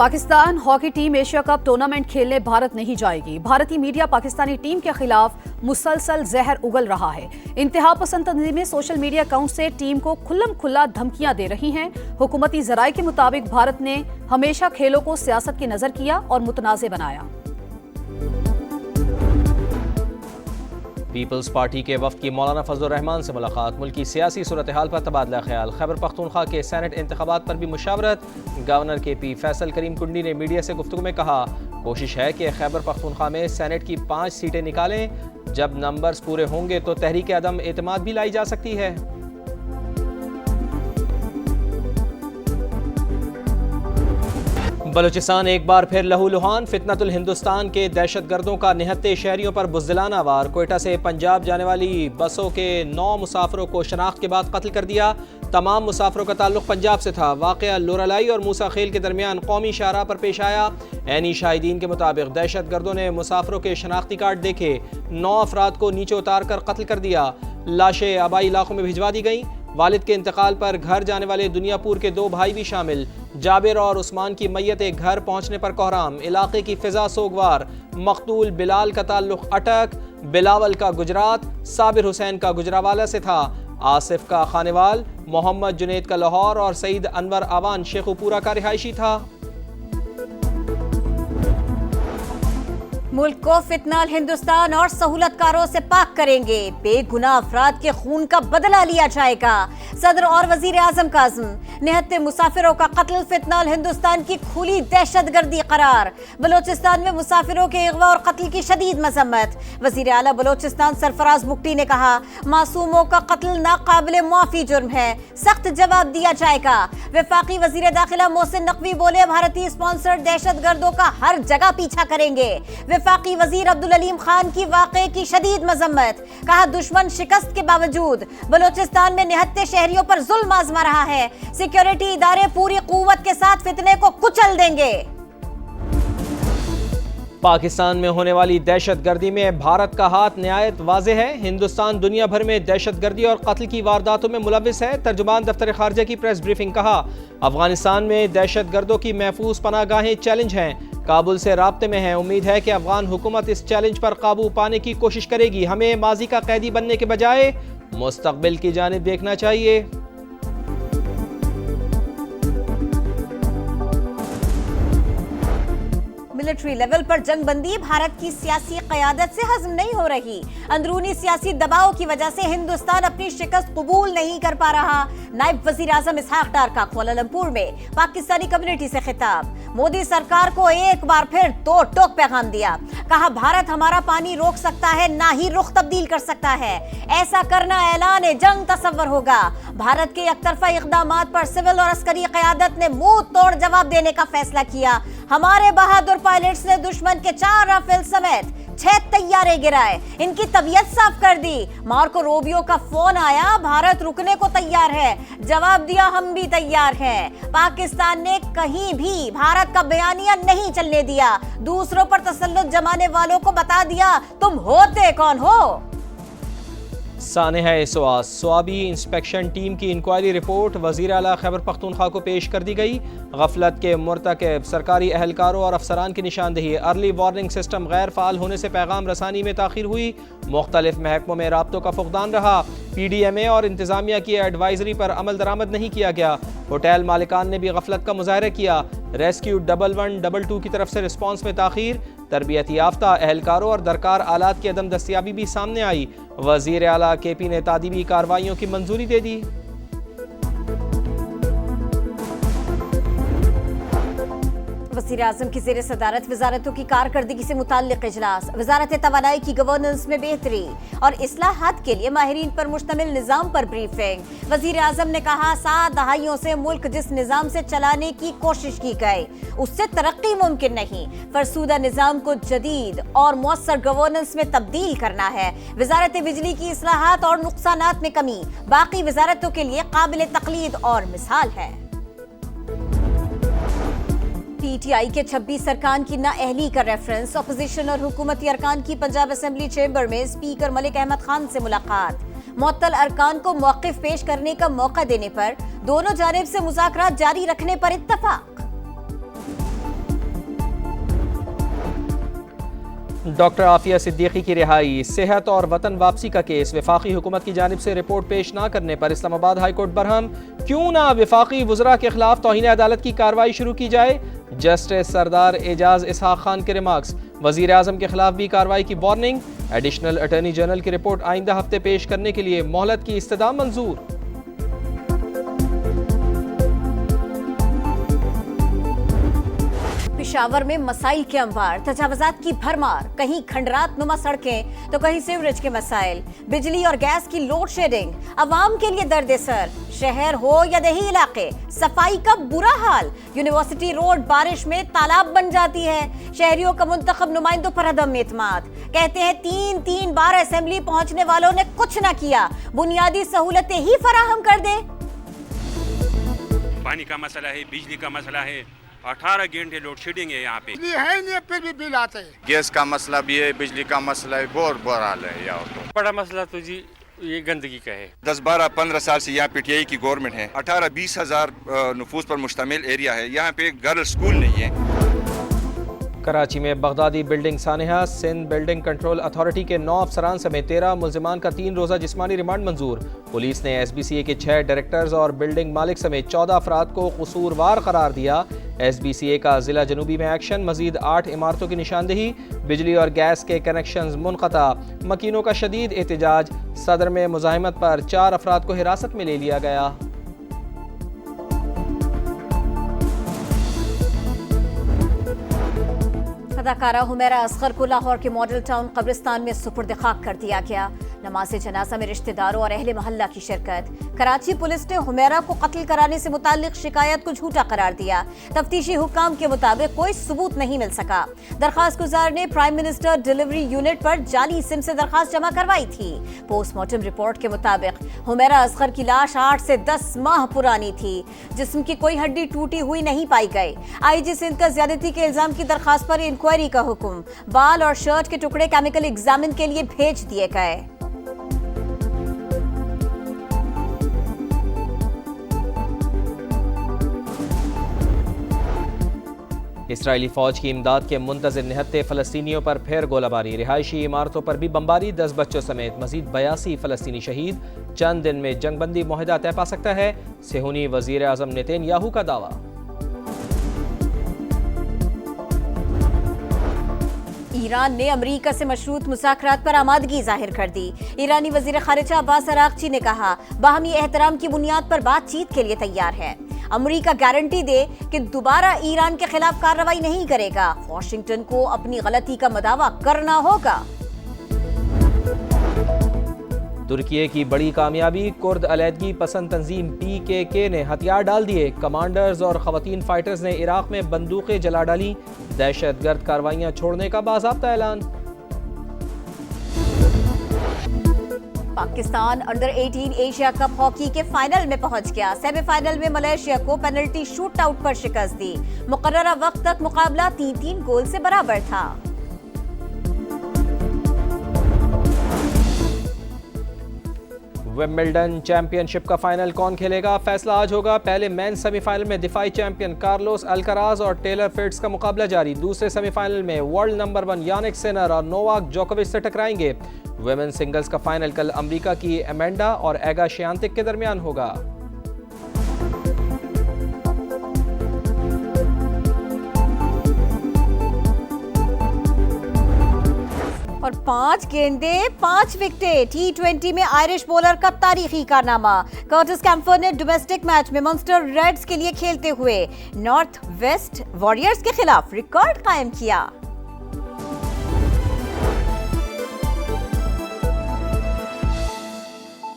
Pakistan hockey team Asia cup tournament खेलने भारत नहीं जाएगी। भारतीय मीडिया पाकिस्तानी टीम के खिलाफ मुसलसल जहर उगल रहा है। इंतहा पसंद तंजीमें सोशल मीडिया अकाउंट से टीम को खुल्लम खुल्ला धमकियां दे रही हैं। हुकूमती जराये के मुताबिक भारत ने हमेशा खेलों को सियासत की नजर किया और मुतनाज़े बनाया। पीपल्स पार्टी के वफ्द की मौलाना फजलुर रहमान से मुलाकात, मुल्की सियासी सूरत हाल पर तबादला ख्याल। खैबर पख्तूनख्वा के सेनेट इंतखाबात पर भी मुशावरत। गवर्नर के पी फैसल करीम कुंडी ने मीडिया से गुफ्तगू में कहा, कोशिश है कि खैबर पख्तूनख्वा में सेनेट की 5 सीटें निकालें। जब नंबर्स पूरे होंगे तो तहरीक अदम एतमाद भी लाई जा सकती है। बलूचिस्तान एक बार फिर लहूलुहान, फितनतुल हिंदुस्तान के दहशत गर्दों का निहत्ते शहरियों पर बुज़दिलाना वार। कोयटा से पंजाब जाने वाली बसों के 9 मुसाफिरों को शनाख्त के बाद कत्ल कर दिया। तमाम मुसाफिरों का ताल्लुक पंजाब से था। वाक़या लोरालाई और मूसा खेल के दरमियान कौमी शाहराह पर पेश आया। ऐनी शाहिदीन के मुताबिक दहशत गर्दों ने मुसाफिरों के शनाख्ती कार्ड देखे, 9 अफराद को नीचे उतार कर कत्ल कर दिया। लाशें आबाई इलाकों में भिजवा दी गईं। वालिद के इंतकाल पर घर जाने वाले दुनियापुर के 2 भाई भी शामिल। जाबिर और उस्मान की मैयत घर पहुंचने पर कोहराम, इलाके की फिजा सोगवार। मकतूल बिलाल का ताल्लुक अटक, बिलावल का गुजरात, साबिर हुसैन का गुजरावाला से था। आसिफ का खानेवाल, मोहम्मद जुनेद का लाहौर और सईद अनवर आवान शेखुपुरा का रिहायशी था। मुल्क को फितनाल हिंदुस्तान और सहूलतकारों से पाक करेंगे। बेगुनाह अफराद के खून का बदला लिया जाएगा। सदर और वजीर आजम का अज़्म। निहत्ते मुसाफिरों का कत्ल फितनाल हिंदुस्तान की खुली दहशतगर्दी करार। बलोचिस्तान में मुसाफिरों के अगवा और कत्ल की शदीद मजम्मत। वजीर आला बलोचिस्तान सरफराज बुगटी ने कहा, मासूमों का कत्ल नाकाबिले मुआफी जुर्म है, सख्त जवाब दिया जाएगा। वफाकी वजीर दाखिला मोहसिन नकवी बोले, भारतीय स्पॉन्सर्ड दहशत गर्दों का हर जगह पीछा करेंगे। वफाकी वजीर अब्दुल अलीम खान की वाक़े की शदीद मजम्मत। कहा, दुश्मन शिकस्त के बावजूद बलोचिस्तान में निहत्ते शहरियों पर जुल्म आजमा रहा है। सिक्योरिटी इदारे पूरी कुव्वत के साथ फितने को कुचल देंगे। पाकिस्तान में होने वाली दहशत गर्दी में भारत का हाथ निहायत वाज़ेह है। हिंदुस्तान दुनिया भर में दहशत गर्दी और कत्ल की वारदातों में मुलविस है। तर्जुमान दफ्तर खारजा की प्रेस ब्रीफिंग। कहा, अफगानिस्तान में दहशत गर्दों की महफूज पनागाहें चैलेंज हैं। काबुल से राब्ते में है। उम्मीद है कि अफगान हुकूमत इस चैलेंज पर काबू पाने की कोशिश करेगी। हमें माजी का कैदी बनने के बजाय मुस्तकबिल की जानिब देखना चाहिए। मिलिट्री लेवल पर जंग बंदी भारत की सियासी क़यादत से हजम नहीं हो रही। अंदरूनी सियासी दबाव की वजह से हिंदुस्तान अपनी शिकस्त कबूल नहीं कर पा रहा। नायब वजीर आजम इसहाक डार का कुआलालंपुर में पाकिस्तानी कम्युनिटी से खिताब। मोदी सरकार को एक बार फिर दो टोक पैगाम दिया। कहा, भारत हमारा पानी रोक सकता है, ना ही रुख तब्दील कर सकता है। ऐसा करना ऐलान जंग तस्वर होगा। भारत के एकतरफा इक़दामात पर सिविल और अस्करी क़यादत ने मुंह तोड़ जवाब देने का फैसला किया। हमारे बहादुर पायलट्स ने दुश्मन के 4 राफेल समेत 6 तैयारे गिराए, इनकी तबीयत साफ कर दी। मार्को रूबियो का फोन आया, भारत रुकने को तैयार है। जवाब दिया, हम भी तैयार हैं। पाकिस्तान ने कहीं भी भारत का बयानिया नहीं चलने दिया। दूसरों पर तसल्लुत जमाने वालों को बता दिया, तुम होते कौन हो। सानेहा एसोआस स्वाबी इंस्पेक्शन टीम की इंक्वायरी रिपोर्ट वज़ीर आला खैबर पख्तूनख्वा को पेश कर दी गई। गफलत के मुर्तकब सरकारी एहलकारों और अफसरान की निशानदेही। अर्ली वार्निंग सिस्टम गैर फ़ाल होने से पैगाम रसानी में ताख़ीर हुई। मुख्तलिफ महकमों में राब्तों का फुक़दान रहा। PDMA और इंतज़ामिया की एडवाइजरी पर अमल दरामद नहीं किया गया। होटल मालिकान ने भी गफलत का मुज़ाहरा किया। रेस्क्यू 1122 की तरफ से रिस्पॉन्स में ताख़ीर। तरबियत याफ्ता एहलकारों और दरकार आलात की अदम दस्तियाबी भी सामने आई। वज़ीर आला KP ने तादीबी कार्रवाइयों की मंजूरी दे दी। वज़ीर आज़म की ज़ेर सदारत वज़ारतों की कारकर्दगी से मुताल्लिक़ इजलास। वज़ारत तवानाई की गवर्नेंस में बेहतरी और इस्लाहात के लिए माहिरीन पर मुश्तमिल निज़ाम पर ब्रीफिंग। वज़ीर आज़म ने कहा, 7 दहाइयों से मुल्क जिस निज़ाम से चलाने की कोशिश की गई, उससे तरक्की मुमकिन नहीं। फरसूदा निज़ाम को जदीद और मुअस्सर गवर्नेंस में तब्दील करना है। वज़ारत बिजली की इस्लाहात और नुकसानात में कमी बाकी वज़ारतों के लिए काबिल तक़लीद और मिसाल है। PTI के 26 अरकान की नाअहली का रेफरेंस। अपोजिशन और हुकूमती अरकान की पंजाब असेंबली चेंबर में स्पीकर मलिक अहमद खान से मुलाकात। मुअत्तल अरकान को मौक़िफ़ पेश करने का मौका देने पर दोनों जानिब से मुज़ाकरात जारी रखने पर इत्तफ़ाक़। ڈاکٹر عافیہ صدیقی کی رہائی، صحت اور وطن واپسی کا کیس وفاقی حکومت کی جانب سے رپورٹ پیش نہ کرنے پر اسلام آباد ہائی کورٹ برہم، کیوں نہ وفاقی وزراء کے خلاف توہین عدالت کی کارروائی شروع کی جائے؟ جسٹس سردار اعجاز اسحاق خان کے ریمارکس، وزیر اعظم کے خلاف بھی کارروائی کی وارننگ، ایڈیشنل اٹارنی جنرل کی رپورٹ آئندہ ہفتے پیش کرنے کے لیے مہلت کی استدعا منظور۔ پشاور میں مسائل کے انبار، تجاوزات کی بھرمار، کہیں کھنڈرات نما سڑکیں تو کہیں سیوریج کے مسائل، بجلی اور گیس کی لوڈ شیڈنگ، عوام کے لیے درد سر، شہر ہو یا دیہی علاقے، صفائی کا برا حال، یونیورسٹی روڈ بارش میں تالاب بن جاتی ہے، شہریوں کا منتخب نمائندوں پر عدم اعتماد، کہتے ہیں تین بار اسمبلی پہنچنے والوں نے کچھ نہ کیا، بنیادی سہولتیں ہی فراہم کر دیں۔ پانی کا مسئلہ ہے، بجلی کا مسئلہ ہے، 18 گھنٹے لوڈ شیڈنگ ہے یہاں پہ، ہے نہیں پھر بھی بل آتے ہیں۔ گیس کا مسئلہ بھی ہے، بجلی کا مسئلہ ہے، بہت برا حال ہے یہاں تو۔ بڑا مسئلہ تو جی یہ گندگی کا ہے۔ 10-12-15 سال سے یہاں پی ٹی آئی کی گورنمنٹ ہے، 18-20 ہزار نفوس پر مشتمل ایریا ہے، یہاں پہ گرل اسکول نہیں ہے۔ کراچی میں بغدادی بلڈنگ سانحہ، سندھ بلڈنگ کنٹرول اتھارٹی کے 9 افسران سمیت 13 ملزمان کا 3 روزہ جسمانی ریمانڈ منظور۔ پولیس نے ایس بی سی اے کے 6 ڈائریکٹرز اور بلڈنگ مالک سمیت 14 افراد کو قصوروار قرار دیا۔ ایس بی سی اے کا ضلع جنوبی میں ایکشن، مزید 8 عمارتوں کی نشاندہی، بجلی اور گیس کے کنیکشنز منقطع، مکینوں کا شدید احتجاج، صدر میں مزاحمت پر 4 افراد کو حراست میں لے لیا گیا۔ اداکارہ حمیرہ اصغر کو لاہور کے ماڈل ٹاؤن قبرستان میں سپرد خاک کر دیا گیا۔ نماز جنازہ میں رشتہ داروں اور اہل محلہ کی شرکت۔ کراچی پولیس نے حمیرہ کو قتل کرانے سے متعلق شکایت کو جھوٹا قرار دیا۔ تفتیشی حکام کے مطابق کوئی ثبوت نہیں مل سکا۔ درخواست گزار نے پرائم منسٹر ڈیلیوری یونٹ پر جعلی سم سے درخواست جمع کروائی تھی۔ پوسٹ مارٹم رپورٹ کے مطابق حمیرہ اصغر کی لاش 8 سے 10 ماہ پرانی تھی۔ جسم کی کوئی ہڈی ٹوٹی ہوئی نہیں پائی گئی۔ آئی جی سندھ کا زیادتی کے الزام کی درخواست پر انکوائری کا حکم۔ بال اور شرٹ کے ٹکڑے کیمیکل ایگزامن کے لیے بھیج دیے گئے۔ اسرائیلی فوج کی امداد کے منتظر نہتے فلسطینیوں پر پھر گولہ باری، رہائشی عمارتوں پر بھی بمباری، 10 بچوں سمیت مزید 82 فلسطینی شہید۔ چند دن میں جنگ بندی معاہدہ طے پا سکتا ہے، صہیونی وزیر اعظم نیتن یاہو کا دعویٰ۔ ایران نے امریکہ سے مشروط مذاکرات پر آمادگی ظاہر کر دی۔ ایرانی وزیر خارجہ عباس عراقچی نے کہا، باہمی احترام کی بنیاد پر بات چیت کے لیے تیار ہے۔ امریکہ گارنٹی دے کہ دوبارہ ایران کے خلاف کارروائی نہیں کرے گا۔ واشنگٹن کو اپنی غلطی کا مداوع کرنا ہوگا۔ ترکیے کی بڑی کامیابی، کرد علیحدگی پسند تنظیم PKK نے ہتھیار ڈال دیے، کمانڈرز اور خواتین فائٹرز نے عراق میں بندوقیں جلا ڈالی، دہشت گرد کارروائیاں چھوڑنے کا باضابطہ اعلان۔ Pakistan under 18 Asia cup hockey کے فائنل میں پہنچ گیا۔ سیمی فائنل میں ملیشیا کو پینلٹی شوٹ آؤٹ پر شکست دی۔ مقررہ وقت تک مقابلہ 3-3 گول سے برابر تھا۔ ومبلڈن چیمپئن شپ کا فائنل کون کھیلے گا؟ فیصلہ آج ہوگا۔ پہلے مین سیمی فائنل میں دفاعی چیمپئن کارلوس الکراز اور ٹیلر فرٹز کا مقابلہ جاری۔ دوسرے سیمی فائنل میں ورلڈ نمبر 1 یانک سینر اور نوواک جوکووچ سے ٹکرائیں گے۔ ویمن سنگلز کا فائنل کل امریکہ کی ایمینڈا اور ایگا شیانتک کے درمیان ہوگا۔ اور 5 گیندیں 5 وکٹیں، T20 میں آئرش بولر کا تاریخی کارنامہ۔ کرٹس کیمپر نے ڈومیسٹک میچ میں منسٹر ریڈز کے لیے کھیلتے ہوئے نارتھ ویسٹ وارئرز کے خلاف ریکارڈ قائم کیا۔